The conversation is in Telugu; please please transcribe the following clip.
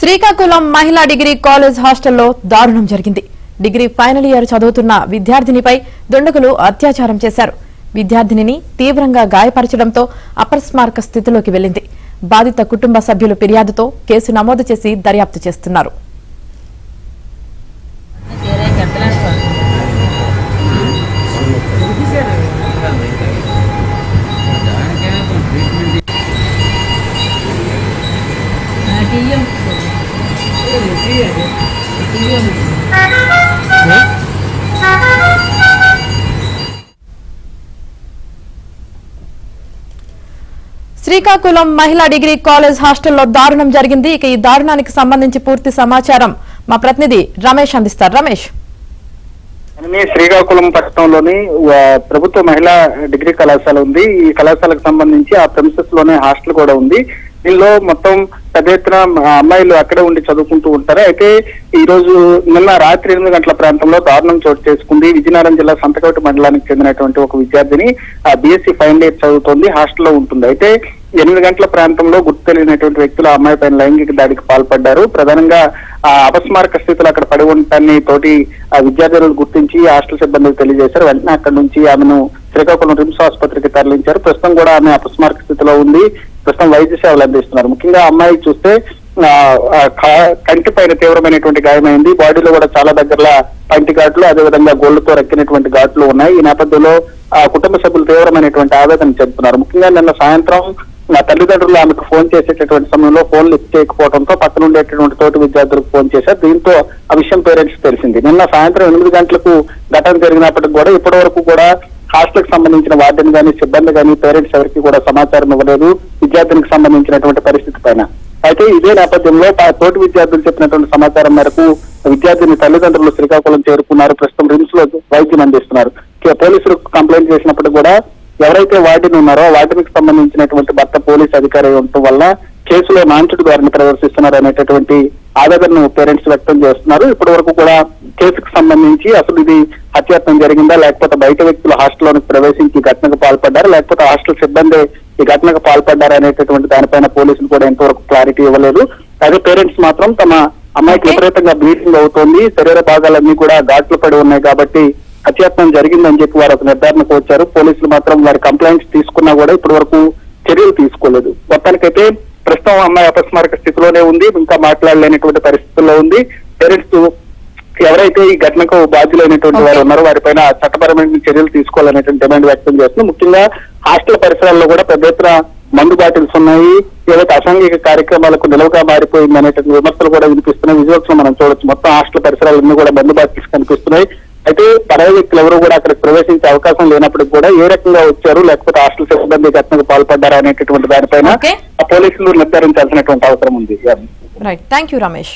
శ్రీకాకుళం మహిళా డిగ్రీ కాలేజ్ హాస్టల్లో దారుణం జరిగింది. డిగ్రీ ఫైనల్ ఇయర్ చదువుతున్న విద్యార్థినిపై దుండగులు అత్యాచారం చేశారు. విద్యార్థినిని తీవ్రంగా గాయపరచడంతో అపస్మారక స్థితిలోకి వెళ్లింది. బాధిత కుటుంబ సభ్యులు ఫిర్యాదుతో కేసు నమోదు చేసి దర్యాప్తు చేస్తున్నారు. శ్రీకాకుళం మహిళా డిగ్రీ కాలేజ్ హాస్టల్లో దారుణం జరిగింది. ఇక ఈ దారుణానికి సంబంధించి పూర్తి సమాచారం మా ప్రతినిధి రమేష్ అందిస్తారు. రమేష్, శ్రీకాకుళం పట్టణంలోని ప్రభుత్వ మహిళా డిగ్రీ కళాశాల ఉంది. ఈ కళాశాలకు సంబంధించి ఆ ప్రెమిసెస్ లోనే హాస్టల్ కూడా ఉంది. దీనిలో మొత్తం పెద్ద ఎత్తున అమ్మాయిలు అక్కడే ఉండి చదువుకుంటూ ఉంటారు. అయితే ఈ రోజు నిన్న రాత్రి 8 గంటల ప్రాంతంలో దారుణం చోటు చేసుకుంది. విజయనగరం జిల్లా సంతకోట మండలానికి చెందినటువంటి ఒక విద్యార్థిని బీఎస్సీ ఫైనల్ ఇయర్ చదువుతోంది, హాస్టల్లో ఉంటుంది. అయితే 8 గంటల ప్రాంతంలో గుర్తు తెలియనటువంటి వ్యక్తులు ఆ అమ్మాయి పైన లైంగిక దాడికి పాల్పడ్డారు. ప్రధానంగా అపస్మారక స్థితిలో అక్కడ పడి ఉండటాన్ని తోటి విద్యార్థులు గుర్తించి హాస్టల్ సిబ్బందికి తెలియజేశారు. వెంటనే అక్కడి నుంచి ఆమెను శ్రీకాకుళం రిమ్స్ ఆసుపత్రికి తరలించారు. ప్రస్తుతం కూడా ఆమె అపస్మారక స్థితిలో ఉంది. ప్రస్తుతం వైద్య సేవలు అందిస్తున్నారు. ముఖ్యంగా అమ్మాయి చూస్తే కంటి పైన తీవ్రమైనటువంటి గాయమైంది. బాడీలో కూడా చాలా దగ్గరలో పంటి ఘాట్లు, అదేవిధంగా గోళ్లతో రక్కినటువంటి ఘాట్లు ఉన్నాయి. ఈ నేపథ్యంలో కుటుంబ సభ్యులు తీవ్రమైనటువంటి ఆవేదన చెందుతున్నారు. ముఖ్యంగా నిన్న సాయంత్రం తల్లిదండ్రులు ఆమెకు ఫోన్ చేసేటటువంటి సమయంలో ఫోన్ లిఫ్ట్ చేయకపోవడంతో పక్కన ఉండేటటువంటి తోటి విద్యార్థులకు ఫోన్ చేశారు. దీంతో ఆ విషయం పేరెంట్స్ తెలిసింది. నిన్న సాయంత్రం 8 గంటలకు ఘటన జరిగినప్పటికీ కూడా ఇప్పటి వరకు కూడా హాస్టల్ కి సంబంధించిన వార్డెన్ గానీ, సిబ్బంది గానీ, పేరెంట్స్ ఎవరికి కూడా సమాచారం ఇవ్వలేదు విద్యార్థినికి సంబంధించినటువంటి పరిస్థితి పైన. అయితే ఇదే నేపథ్యంలో తోటి విద్యార్థులు చెప్పినటువంటి సమాచారం మేరకు విద్యార్థిని తల్లిదండ్రులు శ్రీకాకుళం చేరుకున్నారు. ప్రస్తుతం రిమ్స్ లో వైద్యం అందిస్తున్నారు. పోలీసులు కంప్లైంట్ చేసినప్పటికీ కూడా ఎవరైతే వార్డెన్ ఉన్నారో వార్డెన్ కి సంబంధించినటువంటి భర్త పోలీసు అధికారి ఉండటం వల్ల కేసులో నాంచుడు గారిని ప్రదర్శిస్తున్నారు అనేటటువంటి ఆవేదనను పేరెంట్స్ వ్యక్తం చేస్తున్నారు. ఇప్పటి వరకు కూడా కేసుకు సంబంధించి అసలు ఇది హత్యాయత్నం జరిగిందా, లేకపోతే బయట వ్యక్తులు హాస్టల్లోకి ప్రవేశించి ఈ ఘటనకు పాల్పడ్డారు, లేకపోతే హాస్టల్ సిబ్బంది ఈ ఘటనకు పాల్పడ్డారు అనేటటువంటి దానిపైన పోలీసులు కూడా ఎంతవరకు క్లారిటీ ఇవ్వలేదు. అదే పేరెంట్స్ మాత్రం తమ అమ్మాయికి విపరీతంగా బ్లీడింగ్ అవుతోంది, శరీర భాగాలన్నీ కూడా ఘాట్లు పడి ఉన్నాయి కాబట్టి హత్యాయత్నం జరిగిందని చెప్పి వారు ఒక నిర్ధారణకు వచ్చారు. పోలీసులు మాత్రం వారి కంప్లైంట్స్ తీసుకున్నా కూడా ఇప్పటి వరకు చర్యలు తీసుకోలేదు. మొత్తానికైతే ప్రస్తుతం అమ్మాయి అపస్మారక స్థితిలోనే ఉంది, ఇంకా మాట్లాడలేనటువంటి పరిస్థితుల్లో ఉంది. పేరెంట్స్ ఎవరైతే ఈ ఘటనకు బాధ్యులైనటువంటి వారు ఉన్నారో వారిపైన చట్టపరమైన చర్యలు తీసుకోవాలనేటువంటి డిమాండ్ వ్యక్తం చేస్తుంది. ముఖ్యంగా హాస్టల్ పరిసరాల్లో కూడా పెద్ద ఎత్తున మందు బాటిల్స్ ఉన్నాయి, ఏదైతే అసాంఘిక కార్యక్రమాలకు నిలవగా మారిపోయింది అనేటువంటి విమర్శలు కూడా వినిపిస్తున్నాయి. విజువల్స్ లో మనం చూడొచ్చు, మొత్తం హాస్టల్ పరిసరాలన్నీ కూడా మందు బాటిల్స్ కనిపిస్తున్నాయి. అయితే పరాయి వ్యక్తులు ఎవరు కూడా అక్కడికి ప్రవేశించే అవకాశం లేనప్పటికీ కూడా ఏ రకంగా వచ్చారు, లేకపోతే హాస్టల్ సిబ్బంది ఘటనకు పాల్పడ్డారా అనేటటువంటి దానిపైన పోలీసులు నిర్ధారించాల్సినటువంటి అవసరం ఉంది. Right, thank you Ramesh.